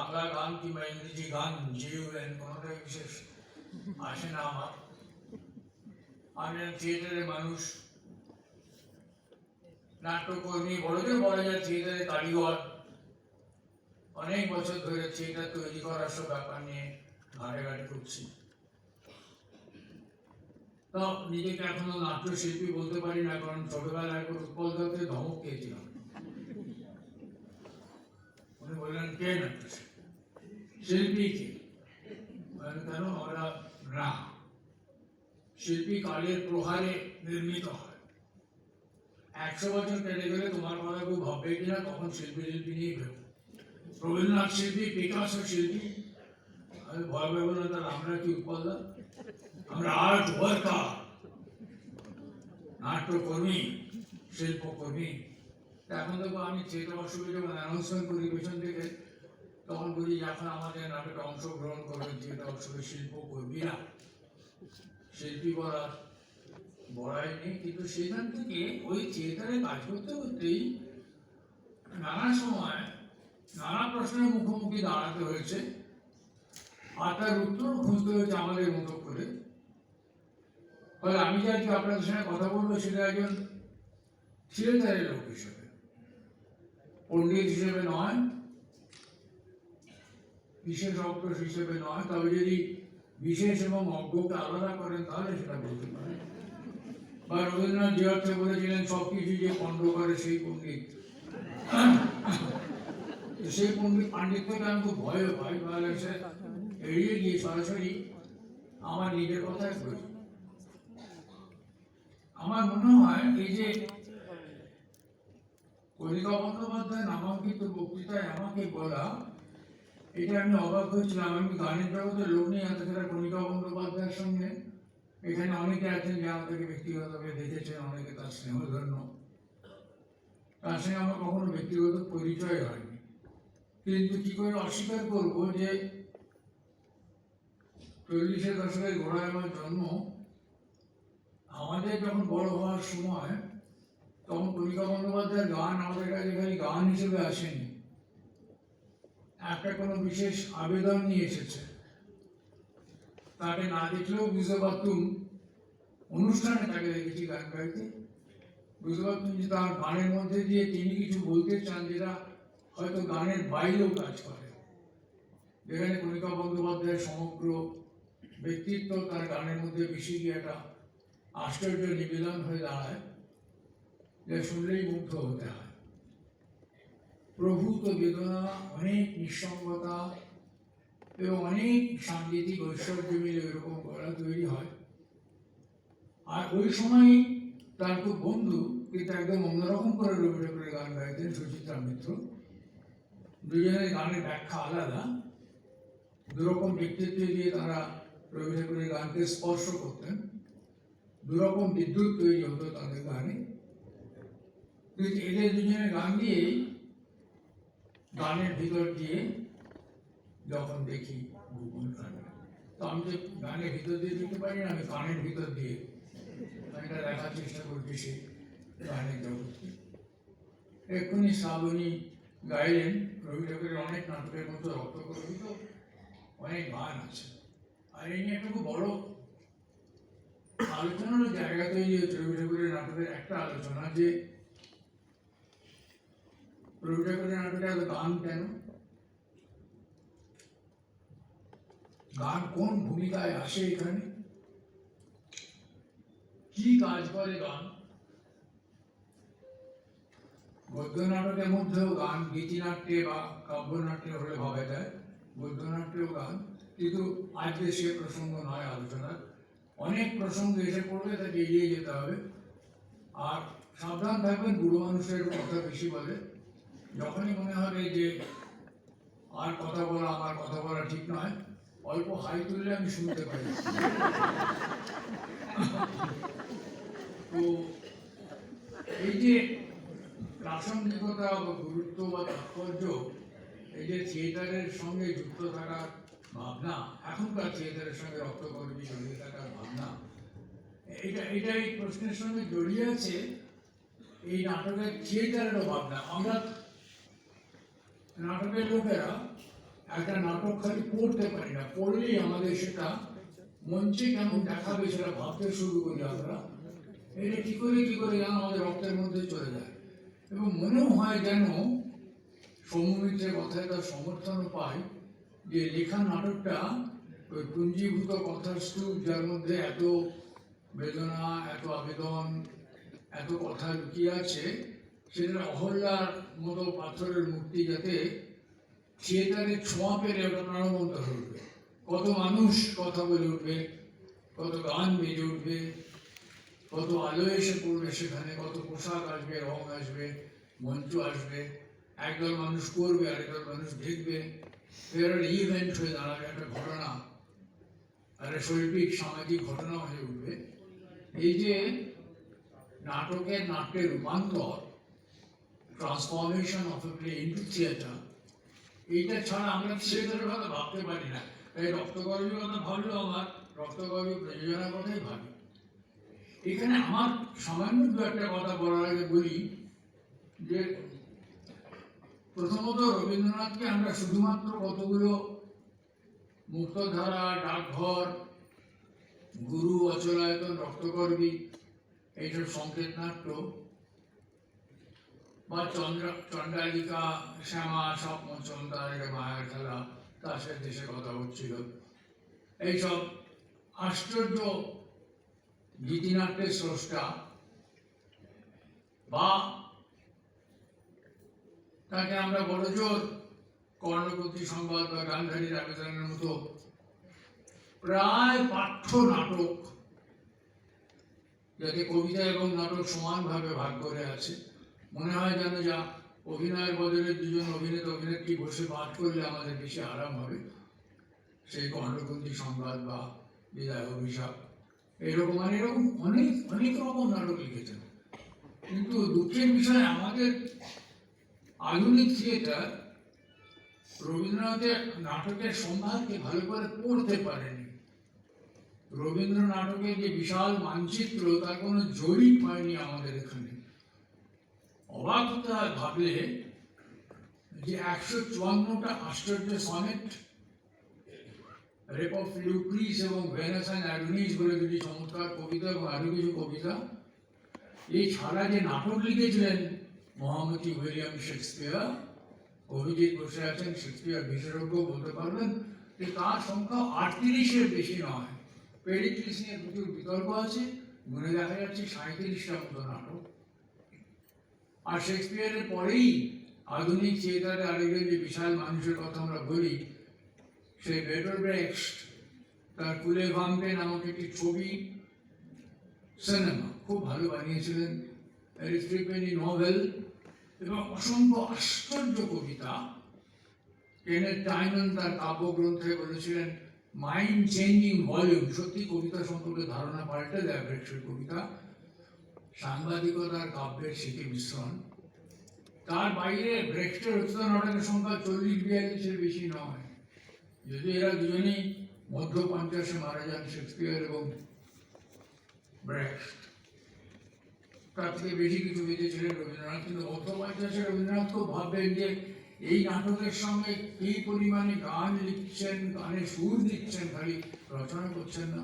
বাংলা গান কিংবা ইংরেজি গান জিউলেন কোনোটাই বিশেষ আসে না আমার। আমি থিয়েটারের মানুষ, নাট্যকর্মী, বড়দের বলা যায় থিয়েটারের কারিগর। অনেক বছর ধরে থিয়েটার তৈরি করার সব ব্যাপার নিয়ে ঘাটাঘাটি করছি। তো নিজেকে এখনো নাট্যশিল্পী বলতে পারি না, কারণ ছোটবেলায় একবার উৎপল দত্তের ধমক খেয়েছিলাম। উনি বললেন, কে নাট্যশিল্পী? শিল্পী কে? কেন? আমরা না, শিল্পী কালের প্রহারে নির্মিত হয়। 100 বছর কেটে গেলে তোমার কথা কেউ ভাববে কিনা, তখন শিল্পী নিয়ে ভেবো। রবীন্দ্রনাথ শিল্পী, পিকাসো শিল্পী, ভয় পাবো না। তার আমরা কি উৎপলদা? আমরা আর্ট ওয়ার্কার, নাট্যকর্মী, শিল্পকর্মী। এখন দেখো আমি থিয়েটার অসুবিধা যখন অ্যানাউন্সমেন্ট করি পেছন থেকে, তখন বলি এখন আমাদের নাটকে অংশগ্রহণ করবেন থিয়েটার অসুবিধা শিল্পকর্মীরা। শিল্পী বড়াই নেই, কিন্তু সেখান থেকে ওই থিয়েটারে কাজ করতে করতেই নানা সময় নানা প্রশ্নের মুখোমুখি দাঁড়াতে হয়েছে, আর তার উত্তর খুঁজতে হয়েছে আমাদের মতো করে। ফলে আমি যে আজকে আপনাদের সঙ্গে কথা বলবো সেটা একজন থিয়েটারের লোক হিসেবে, পণ্ডিত হিসেবে নয়, বিশেষজ্ঞ হিসেবে নয়। তবে যদি বিশেষ এবং অজ্ঞকে আলাদা করেন তাহলে সেটা বলতে পারেন। বা রবীন্দ্রনাথ যে অর্থে বলেছিলেন সবকিছু যে পণ্ড করে সেই পণ্ডিত, সেই পাণ্ডিত্যকে আমি খুব ভয় পাই। তাহলে সে এড়িয়ে গিয়ে সরাসরি আমার নিজের কথাই বলি। আমার মনে হয় এই যে কণিকা বন্দ্যোপাধ্যায় নামাঙ্কিত বক্তৃতায় আমাকে বলা, এটা আমি অবাক হয়েছিলাম। আমি গানের জগতের লোক নেই, এতটা কণিকা বন্দ্যোপাধ্যায়ের সঙ্গে এখানে অনেকে আছেন যে আমাদেরকে ব্যক্তিগতভাবে দেখেছেন, অনেকে তার স্নেহধন্য। তার সঙ্গে আমার কখনো ব্যক্তিগত পরিচয় হয়নি, কিন্তু কি করে অস্বীকার করবো যে 40-এর দশকের গোড়ায় আমার জন্ম। আমাদের যখন বড় হওয়ার সময়, তখন কণিকা বন্দ্যোপাধ্যায়ের গান আমাদের কাছে খালি গান হিসেবে আসেনি, একটা কোনো বিশেষ আবেদন নিয়ে এসেছে। তাকে না দেখলেও বুঝতে পারতুম, অনুষ্ঠানে তাকে দেখেছি গান গাইতে, বুঝতে পারতুম যে তার গানের মধ্যে দিয়ে তিনি কিছু বলতে চান যেটা হয়তো গানের বাইরেও কাজ করে। যেখানে কণিকা বন্দ্যোপাধ্যায়ের সমগ্র ব্যক্তিত্ব তার গানের মধ্যে মিশে গিয়ে একটা আশ্চর্য নিবেদন হয়ে দাঁড়ায়, যা শুনলেই মুগ্ধ হতে হয়। প্রভূত বেদনা, অনেক নিঃসঙ্গতা এবং অনেক সাংগীতিক ঐশ্বর্য মিলে এরকম গলা তৈরি হয়। আর ওই সময় তার খুব বন্ধু, কিন্তু একদম অন্যরকম করে রবি ঠাকুরের গান গাইতেন, সুচিত্রা মিত্র। দুজনের গানের ব্যাখ্যা আলাদা, দুরকম ব্যক্তিত্ব দিয়ে তারা রবি ঠাকুরের গানকে স্পর্শ করতেন। দুরকম বিদ্যুৎ তৈরি হতো তাদের গানে। কিন্তু এদের দুজনের গান দিয়েই, গানের ভিতর দিয়ে যখন দেখি ভুবন কানে, তো আমি যে গানের ভিতর দিয়ে দিতে পারি না, আমি কানের ভিতর দিয়ে এটা দেখার চেষ্টা করছি সেই গানের জগৎকে। এক্ষুনি শ্রাবণী গাইলেন রবি ঠাকুরের অনেক নাটকের মতো রক্তকরবিত অনেক গান আছে। আর এই নিয়ে একটা খুব বড় আলোচনার জায়গা তৈরি হচ্ছে রবি ঠাকুরের নাটকের। একটা আলোচনা যে রবি ঠাকুরের নাটকে এত গান কেন, গান কোন ভূমিকায় আসে, এখানে কি কাজ করে গান। গদ্য নাটকের মধ্যেও গান, গীতিনাট্যে বা কাব্যনাট্যে হলে ভাবা যায়, গদ্যনাট্যেও গান। কিন্তু আজকে সে প্রসঙ্গ নয় আলোচনার। অনেক প্রসঙ্গ এসে পড়বে, তাকে এড়িয়ে যেতে হবে। আর সাবধান থাকবেন, বুড়ো মানুষের কথা বেশি বলে। যখনই মনে হবে যে আর কথা বলা, আমার কথা বলা ঠিক নয়, অল্প হাই তুললে আমি শুনতে পারি। তো এই যে প্রাসঙ্গিকতা বা গুরুত্ব বা তাৎপর্য, এই যে থিয়েটারের সঙ্গে যুক্ত থাকার ভাবনা, এখনকার থিয়েটারের সঙ্গে রক্তকর্মী জড়িয়ে থাকার ভাবনা, এটা এই প্রশ্নের সঙ্গে জড়িয়ে আছে এই নাটকের থিয়েটারেরও ভাবনা। আমরা নাটকের লোকেরা একটা নাটক খালি পড়তে পারি না, পড়লেই আমাদের সেটা মঞ্চে কেমন দেখাবে সেটা ভাবতে শুরু করি আমরা। এটা কি করে যেন আমাদের রক্তের মধ্যে চলে যায়, এবং মনেও হয় যেন সৌমিত্রের কথায় তার সমর্থনও পাই, যে লেখা নাটকটা ওই পুঞ্জীভূত কথার স্তূপ, যার মধ্যে এত বেদনা, এত আবেদন, এত কথা লুকিয়ে আছে, সেটা অহল্যার মতো পাথরের মূর্তি যাতে থিয়েটারের ছোঁয়া পেলে ওটা প্রাণবন্ত হয়ে উঠবে। কত মানুষ কথা বলে উঠবে, কত গান বেজে উঠবে, কত আলো এসে পড়বে সেখানে, কত পোশাক আসবে, রং আসবে, মঞ্চ আসবে, একদল মানুষ করবে, আরেকদল মানুষ দেখবে, এর ইভেন্ট হয়ে দাঁড়াবে, একটা ঘটনা, একটা শৈল্পিক সামাজিক ঘটনা হয়ে উঠবে। এই যে নাটকের নাট্যের রূপান্তর, transformation of A play into theatre, এইটা ছাড়া আমরা থিয়েটারের কথা ভাবতে পারি না। তাই রক্তগর্বের কথা ভাবলেও আমার রক্তগর্বের প্রযোজনার কথাই ভাবি। এখানে আমার সামান্য দু একটা কথা বলার আগে বলি যে প্রথমত রবীন্দ্রনাথকে আমরা শুধুমাত্র কতগুলো মুক্তধারা, ডাকঘর, গুরু, অচলায়তন, রক্তগর্বী, এইসব সংকেত নাট্য বা চন্দ্রালিকা, শ্যামা, স্বপ্নচন, তার মায়ের খেলা, তার সাথে দেশে কথা হচ্ছিল, এইসব আশ্চর্য গীতিনাট্যের স্রষ্টা, বা তাকে আমরা বড় জোর কর্ণপতি সংবাদ বা গান্ধারীর আবেদনের মতো প্রায় পাঠ্য নাটক, যাতে কবিতা এবং নাটক সমানভাবে ভাগ করে আছে, মনে হয় যেন যা অভিনয়ের বদলে দুজন অভিনেতা অভিনেত্রী বসে পাঠ করলে আমাদের বেশি আরাম হবে, সেই কর্ণপতি সংবাদ বা বিদায় অভিশাপ, এরকম অনেক অনেক রকম নাটক লিখেছেন। কিন্তু দুঃখের বিষয়, আমাদের আধুনিক থিয়েটার রবীন্দ্রনাথের নাটকের সম্ভারকে ভালো করে পড়তে পারেনি। রবীন্দ্র নাটকের যে বিশাল মানচিত্র, তার কোনো জরিপ হয়নি আমাদের এখানে। অবাক হতে হয় ভাবলে যে 154টা আশ্চর্য সনেট, রেপ অফ লিউক্রিস এবং ভেনাস অ্যান্ড অ্যাডোনিস বলে দুটি চমৎকার কবিতা এবং আরো কিছু কবিতা, এই ছাড়া যে নাটক লিখেছিলেন মহামতি উইলিয়াম শেক্সপিয়ার, অভিজিৎ বসে আছেন, শেক্সপিয়ার বিশেষজ্ঞ বলতে পারবেন, যে তার সংখ্যা 38-এর বেশি নয়। পেরিক্লিস নিয়ে প্রচুর বিতর্ক আছে, মনে দেখা যাচ্ছে 37টা মতো নাটক। আর শেক্সপিয়ারের পরেই আধুনিক থিয়েটারে আরেকজন যে বিশাল মানুষের কথা আমরা বলি, সেই বের্টোল্ট ব্রেখট, তার কুলে ভাম্পে নামক একটি ছবি সিনেমা খুব ভালো বানিয়েছিলেন, এরিস্ট্রিপেনি নভেল এবং অসংখ্য আশ্চর্য কবিতা। কেনেথ টাইনন তার কাব্যগ্রন্থে বলেছিলেন মাইন্ড চেঞ্জিং ভলিউম। সত্যি কবিতা সম্পর্কে ধারণা পাল্টে দেয় ব্রেখটের কবিতা, সাংবাদিকতার কাব্যের স্মৃতি মিশ্রণ। তার বাইরে ব্রেখটের রচিত নাটকের সংখ্যা 40-42-এর বেশি নয়, যদি এরা দুজনেই মধ্য 50-এ মারা যান, শেক্সপিয়ার এবং ব্রেখট। তার থেকে বেশি কিছু বেঁচেছিলেন রবীন্দ্রনাথ, কিন্তু মধ্য 50-এ রবীন্দ্রনাথ খুব ভাববেন যে এই নাটকের সঙ্গে কি পরিমাণে গান লিখছেন, গানে সুর দিচ্ছেন, খালি রচনা করছেন না,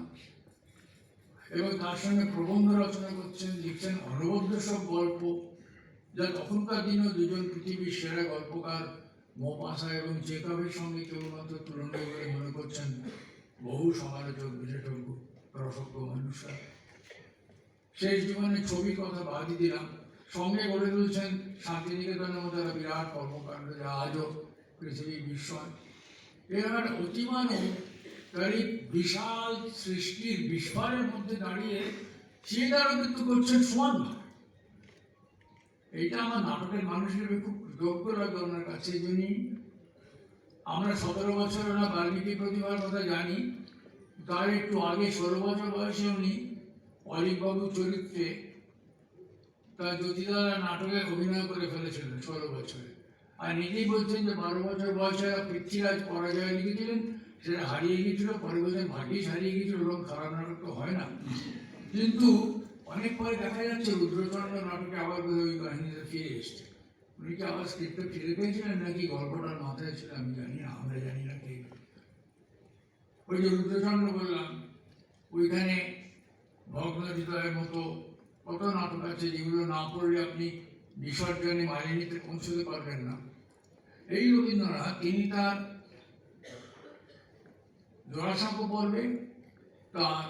এবং তার সঙ্গে প্রবন্ধ রচনা করছেন, লিখছেন অনবদ্য সব গল্প, যা তখনকার দিনেও দুজন পৃথিবীর সেরা গল্পকার মোপাসা এবং চেকভের সঙ্গে কেবলমাত্র তুলনীয় বলে মনে করছেন বহু সমালোচক, বিশেষজ্ঞ, রসজ্ঞ মানুষরা। শেষ জীবনে ছবির কথা বাদই দিলাম, সঙ্গে গড়ে তুলছেন শান্তিনিকেতনের মতো একটা বিরাট কর্মকাণ্ড, যা আজও পৃথিবীর বিস্ময়। এবার অতিমানব তার এই বিশাল সৃষ্টির বিস্ফারের মধ্যে দাঁড়িয়ে থিয়েটারও কিন্তু করছেন সমানভাবে। এইটা আমার নাটকের মানুষ হিসেবে খুব কৃতজ্ঞ লাগে ওনার কাছে। এই জন্যই আমরা 17 বছর ওরা বাল্মীকি প্রতিভার কথা জানি, তার একটু আগে 16 বছর বয়সে উনি অলিকবাবু চরিত্রে তার জ্যোতিদারা নাটকে অভিনয় করে ফেলেছিলেন 16 বছরে। আর নিজেই বলছেন যে 12 বছর বয়সে পৃথ্বীরাজ পরাজয় লিখেছিলেন, সেটা হারিয়ে গিয়েছিল, পরে বলছেন ভাগ্যিস হারিয়ে গিয়েছিল, ওরকম খারাপ নাটক তো হয় না। কিন্তু অনেক পরে দেখা যাচ্ছে রুদ্রচন্দ্র নাটকে আবার ওই কাহিনীতে ফিরে এসছে, উনি কি আবার স্ক্রিপ্টে ফিরে পেয়েছিলেন নাকি গল্পটার মাথায় ছিল আমি জানি না, আমরা জানি না কে। ওই যে রুদ্রচন্দ্র বললাম, ওইখানে ভগ্ন হৃদয়ের মতো কত নাটক আছে যেগুলো না পড়লে আপনি বিসর্জনে মালিনীতে পৌঁছতে পারবেন না। এই রবীন্দ্রনাথ তিনি তার জোড়াসাঁকো পর্বে, তার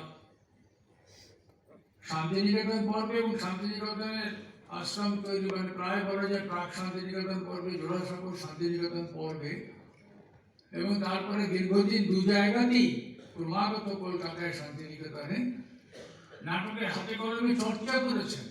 শান্তিনিকেতন পর্বে এবং শান্তিনিকেতনের আশ্রম তৈরি, মানে প্রায় বলা যায় প্রাক শান্তিনিকেতন পর্বে, জোড়াসাঁকো শান্তিনিকেতন পর্বে, এবং তারপরে দীর্ঘদিন দু জায়গাতেই ক্রমাগত কলকাতায় শান্তিনিকেতনে নাটকের হাতে কলমে চর্চা করেছেন।